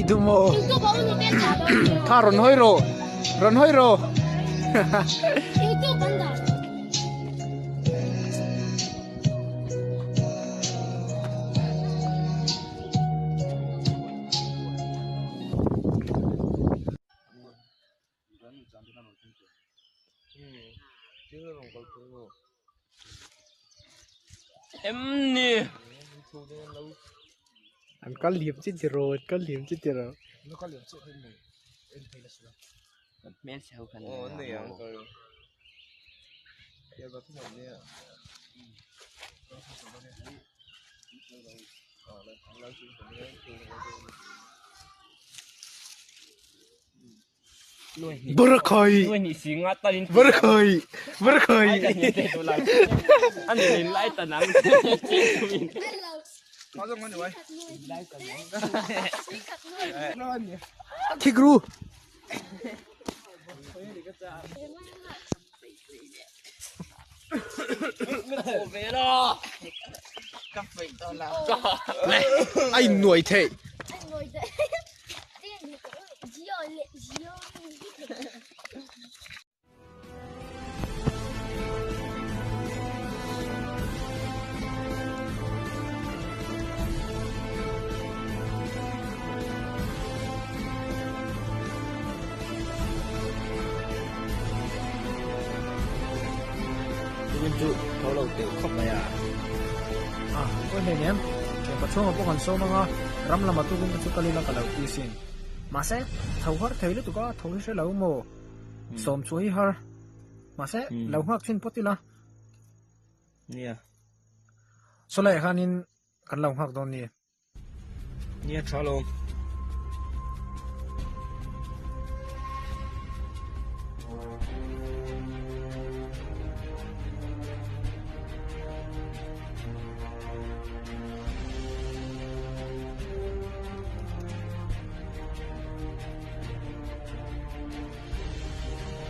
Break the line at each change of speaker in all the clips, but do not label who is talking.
idumo
Itu bau ni kan ada.
tha ron hoi ro
Itu bandar.
em nè
anh có liếm chứ rồi có liếm chứ rồi
nó có liều chết hơn này em thấy là sao
men sao khăn
này à rồi giờ vào thứ một nè
berkhoi
nuôi nhị xí ngắt tay
berkhoi
ai cả nhị tê tôi lại anh nhìn lại tận nắng
có trong con này nó ăn nhỉ
kigru
về đó
anh nuôi thế
Anh ngồi dậy. Tiền thì cũng diều lệ diều.
nguyên trụ thấu đầu tiểu khóc này à
ôi này em cái bắt xuống một con số mà ngó ram làm mà tôi cũng chụp cái là cái đầu tiên xin mà sẽ thấu hết thấy lúc tụi có thấu sẽ lâu mồ xóm chuối hả mà sẽ lâu hoặc trên pot là
nè
số lại khăn in cần lâu hoặc đâu nè
nè cho luôn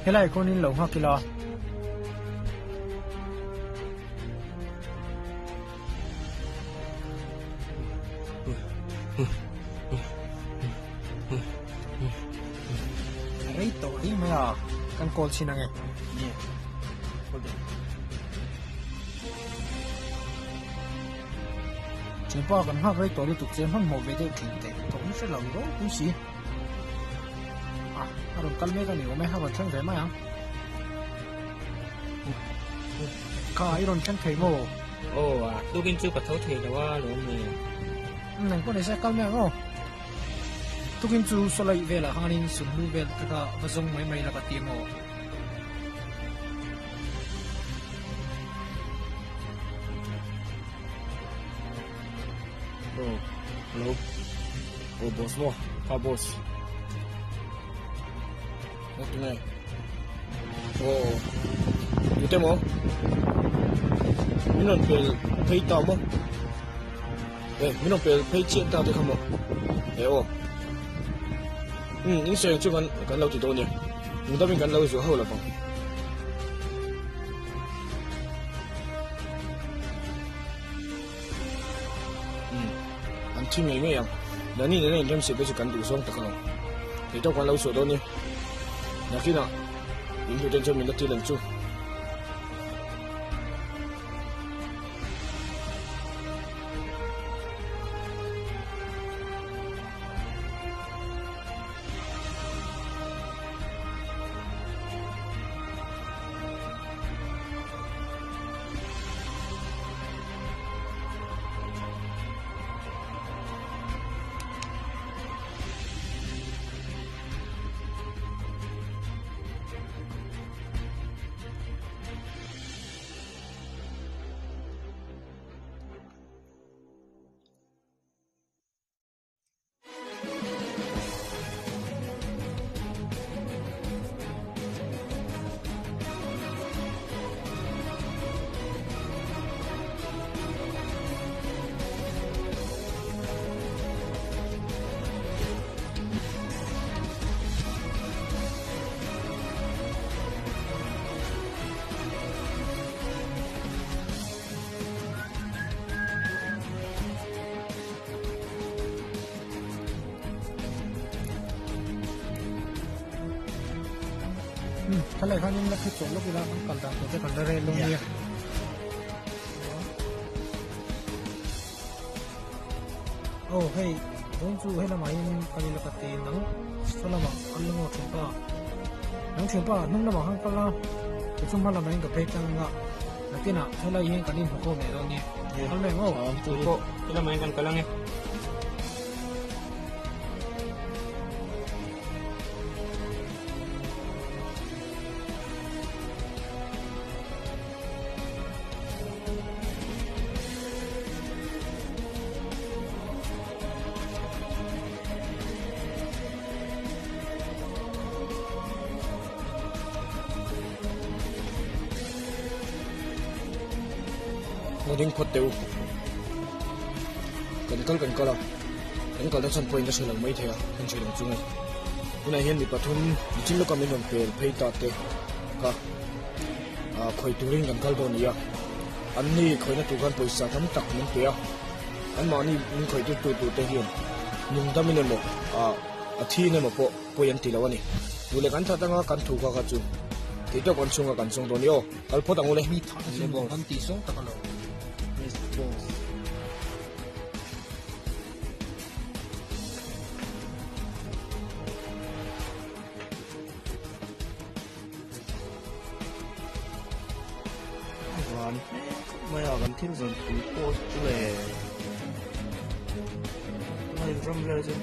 thế lại con in lâu hoặc kilo Đấy tổ đi mày à căn cột xin anh
nè
chỉ bao gần hoa với tổ đi tục xem hơn một về đây thì tổ nó sẽ lâu đó cũng xí à rồi căn mấy cái này của mày hai còn chân thế mà có iron chân thấy mồ
ồ à tôi bên chưa có thấu thể đâu à luôn nè
này con này sẽ cao mẹ không tôi kinh chú số lại về là hàng in sum nu về tất cả và dùng mấy mấy là cái tiếng mồ
ồ hello ồ boss mo pa boss một ngày ồ như thế mà mình nói về thấy tao mà mình nói về thấy chuyện tao thì không mà ồ những sự chưa gần lâu thì đâu nhỉ chúng ta bên gần lâu rồi hậu là phòng anh chim ngày à đã nhìn đến em sẽ bây giờ gần đủ xong thật không thì đâu gần lâu rồi đâu nhỉ nhà khi nào những điều trên cho mình đã thi lần chung
ถ้าไหลข้างนี้มันคิดจบลูกอีแล้วมันกันต่างตัวจะกันได้เร็วลงเนี่ยโอ้เฮ้ยต้องจูให้ละไหมกันเลยละกันตีนังสละมั้งอันละมั้งถึงป่ะนังถึงป่ะนุ่งละมั้งข้างกันละจะชุ่มพันละไหมกับเพชรจังละแล้วที่น่ะถ้าไหลเห็นกันนี่หัวโขกเนี่ยตรงนี้อันแรงโอ้
Tuko, ila mainkan ka lang eh. Ngoding pot teu. Kan kala kan kala chan point da selang mai thea kan chirang chungai una hian ni pathum chin lo kamin on pel phei ta te ka a khoi turing kan kal don ya an ni khoi na tu kan poisa tham tak min pe an ma ni min khoi tu te hian nung da min mo a thi ne mo po poyan ti lawani ule kan tha tanga kan thu ka chu ti to kon chunga kan chung don yo kal phot angule
mi thả cái gì con tí sống tao lo
Còn bây giờ vẫn thiếu dần túi cô về này râm ra chứ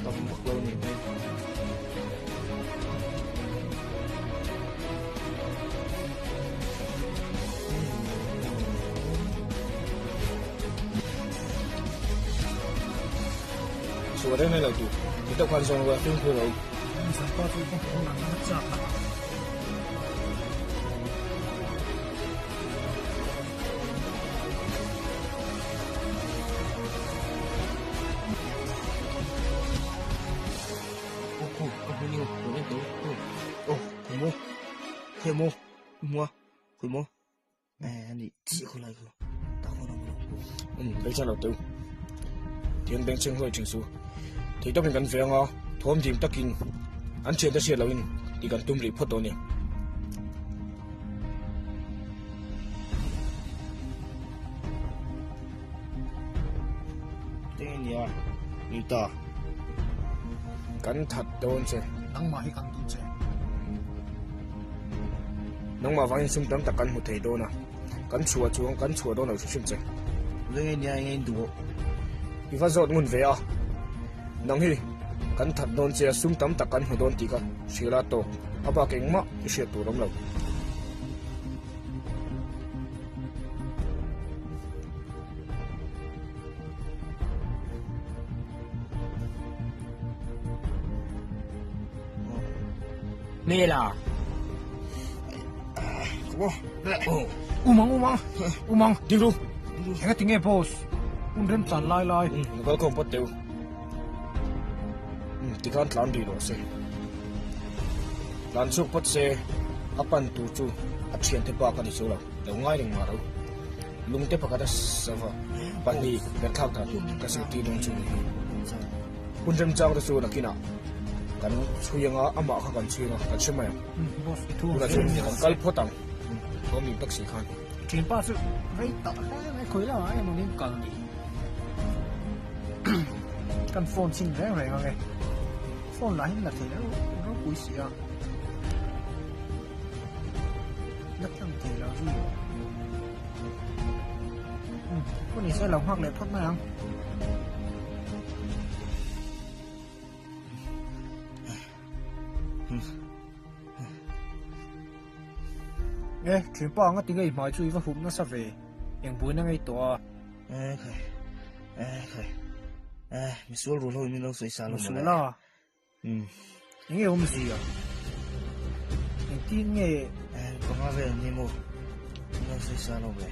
tầm bắt lâu này đây
sửa đây này là tu ti to kan song wa phim khu lo
mình sẽ có cái con nào nó chặt à
thêm mua khởi mua anh đi chỉ có lại cơ tao không đâu
đấy cha đầu tư thiên bên chân hơi chừng su thì tao mình cần về ngó thôm tìm tắc kinh anh chuyện ta xia lâu in thì cần tum lì phốt đồ nè
tên gì à như ta
cần thật đôn xe
nắng mà hay càng đúng chứ
nông mà vang sum tam tak kan mu thei do na kan chua chuang kan chua do na chu sim che
lên nhà anh đủ
i fa zot ngun ve a nang hi kan that don che sum tam tak kan hu don ti ka sila to aba keng ma i she tu rom lo
mê là
umang
đi luôn
cái tiếng nghe boss un rem tan lai lai
nó không bắt tiêu thì kan tlan đi lo se lan su pat se apan tu chu a thian te pa ka ni chu lo lo ngai ring ma ro lung te pa ka da sava pan ni ka thak ta ka se ti don chu ni un rem chang da chu na kina kan chuyanga ama kha kan chuyanga kan chemai
boss itu
una chu kan kal photang có mình bác sĩ khan
chuyện ba sự vậy tao cái khối là ai mà nên cần gì cần phone xin rẻ rồi nghe phone lại là thì nó quý sĩ à rất là thì là gì con này sẽ lòng hoặc lệ thoát mà không nghe chuyện bao ngắt tiếng ấy mọi chuyện và hụm nó sắp về yang bữa nó ngay to
mình xuống rồi thôi mình đâu xảy ra
một
luôn
số
mà
là
những
nghe không gì à yang tin nghe
có mà về mình mua mình đâu xảy ra luôn vậy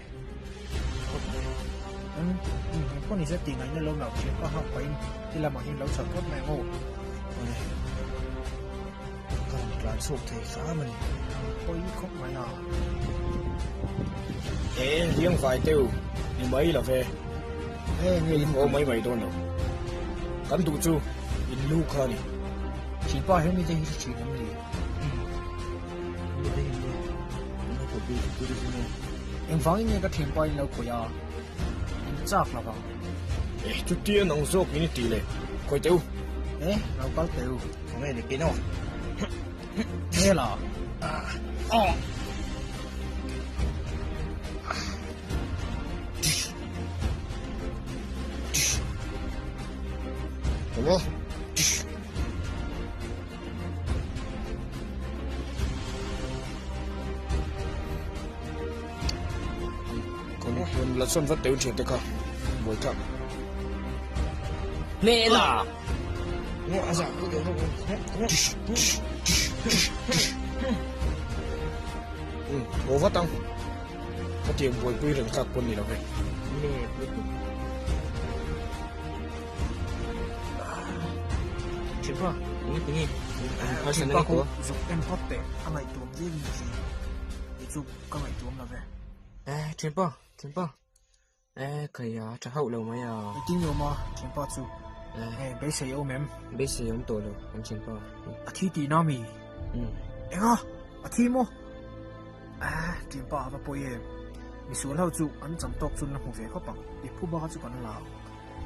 con này sẽ tìm anh nó lâu nào chuyện có học phải thì làm mà hiện lâu sợ tốt mẹ ngô
còn làm sụp thì khá mình
ôi không phải à
ê riêng vài tiêu nhưng mấy là về
ê nghe
có mấy mấy đôi nào cắn tụ chu in lu khan
chỉ ba hết mới thấy chuyện gì
đây nè nó phải đi cứ đi nè
em phái nghe cái thiền bay lâu của ya em chắc là vào
chút tia nông dốc như tỷ lệ khởi tiêu
ế lâu có tiểu
không nghe được cái nào
nghe là
đúng không còn là xuân vất tiêu chuyện tới không buổi thăm
lệ là
nó giả cứ kiểu
bố vắt tăng có tiền buổi quy rừng các quân gì đâu vậy
nè chuyện qua cái gì
hay
thiền
là
bay
của
của dục em hot tệ anh lại tuồng riêng gì dục các lại tuồng là về
chuyện qua cái trả hậu lâu mấy
kinh nhiều mà thiền bay chú bây giờ yêu mềm
bây giờ ông tuổi rồi anh chuyện qua
thi tí nào mi em à thi mo thiền bay và bồi em mi số lâu chú anh chẳng tóc chú nó không về khó bằng đi phụ bao chú còn là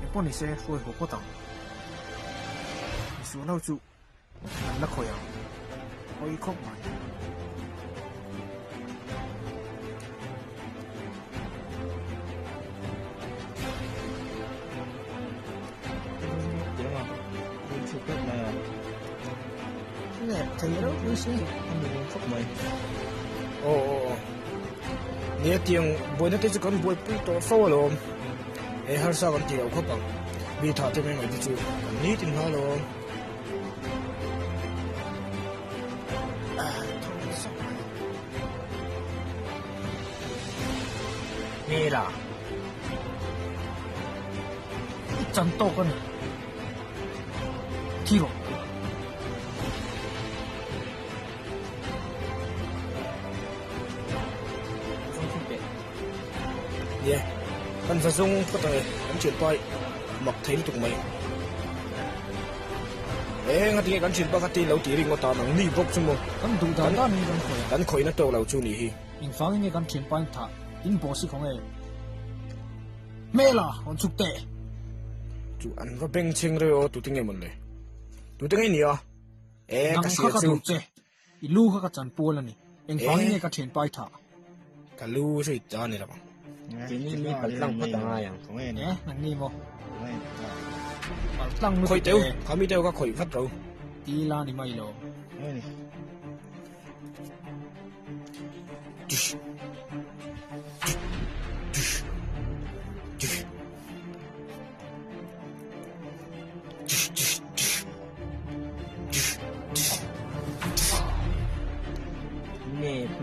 em bọn này sẽ phơi hồ có tặng mi số lâu chú anh là khỏe khỏe khóc mà
đúng không mình chụp rất là
nè thấy đâu đi xí
anh đừng khóc mày
ồ nghe tiếng buổi nó tới chỉ còn buổi bữa to phô rồi hay sao còn tiếng không bằng vì thà thì mình phải đi chơi ní tiếng hoa rồi
nghe là
chẳng to con thi rồi
không không tệ
yeah anh phải dùng có thể anh chuyển bay mặc thấy tụi mày ngay tiếng anh chuyển bay cái tiếng lâu tiếng ngô ta nắng ni bốc chung mà
anh đủ đã đã mình đang khỏe
anh khởi nó trâu lâu chung nhỉ
in phang nghe con thiền bay thả in bộ sĩ không ấy mẹ là con chụp tệ
chú anh có beng chênh rồi tụi tiếng nghe mình này tụi tiếng nghe nhỉ
năng
cái
khắc
gì
đủ tệ ilu khắc chẳng bùa là nè in phang nghe con thiền bay thả
cái lú rồi cha này là bằng
cái này mi phải tăng phát tăng ai à không nghe
nhé năng ni mo
không nghe
tăng nó
khởi tiêu khám đi tiêu có khởi phát rồi
đi la ni mai lo
không nghe nè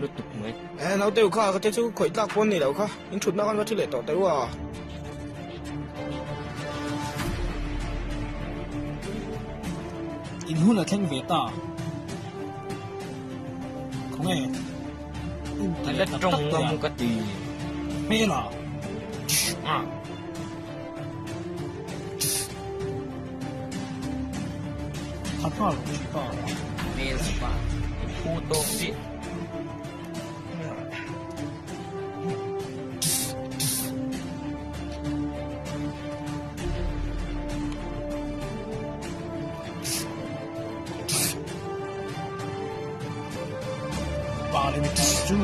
lút tục mấy
nó tiêu khá cái tiêu chú khởi tác quân này đâu khá những chuột nó ăn có thứ lệ tỏ tiêu à
in hu là thanh về ta không nghe in
anh
tệ
rất trong một cái gì
mẹ là thật là chỉ có
mê là ba khu tô biết
bà lên một chú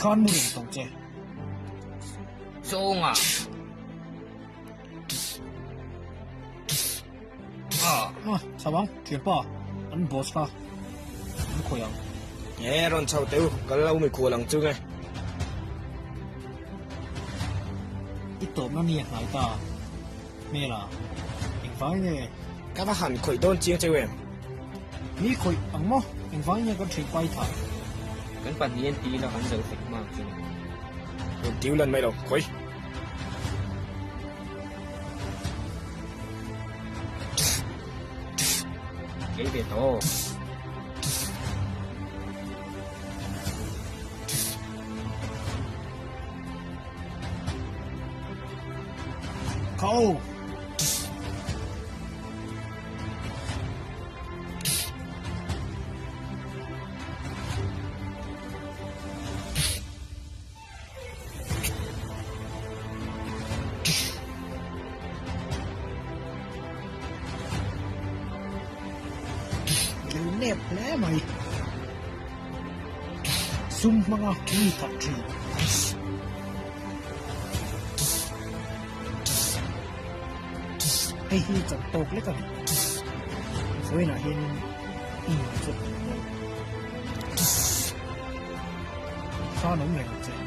con mua được tổng chế
sông à
sao băng thiền pa anh boss ka anh khỏe
nghe rồi sao tiêu cái lâu mình khua lằng chưa nghe
ít tổ nó niệm lại ta mẹ là anh phải nghe
các bác hẳn khởi tôn chiên chơi em
mi khỏe anh mo anh phải nghe con thiền bay thả
cái phần nhiên tí là hắn giờ phải mang chứ
rồi tiêu lần mày đâu khởi
cái việc đó
เขา อยู่เน็บแล้วไหมซุ่มมังอ่ะมีทัดทีให้ฮีจับตกแล้วกันสวยนะเห็นสุดข้าน้องเหลวเจ๊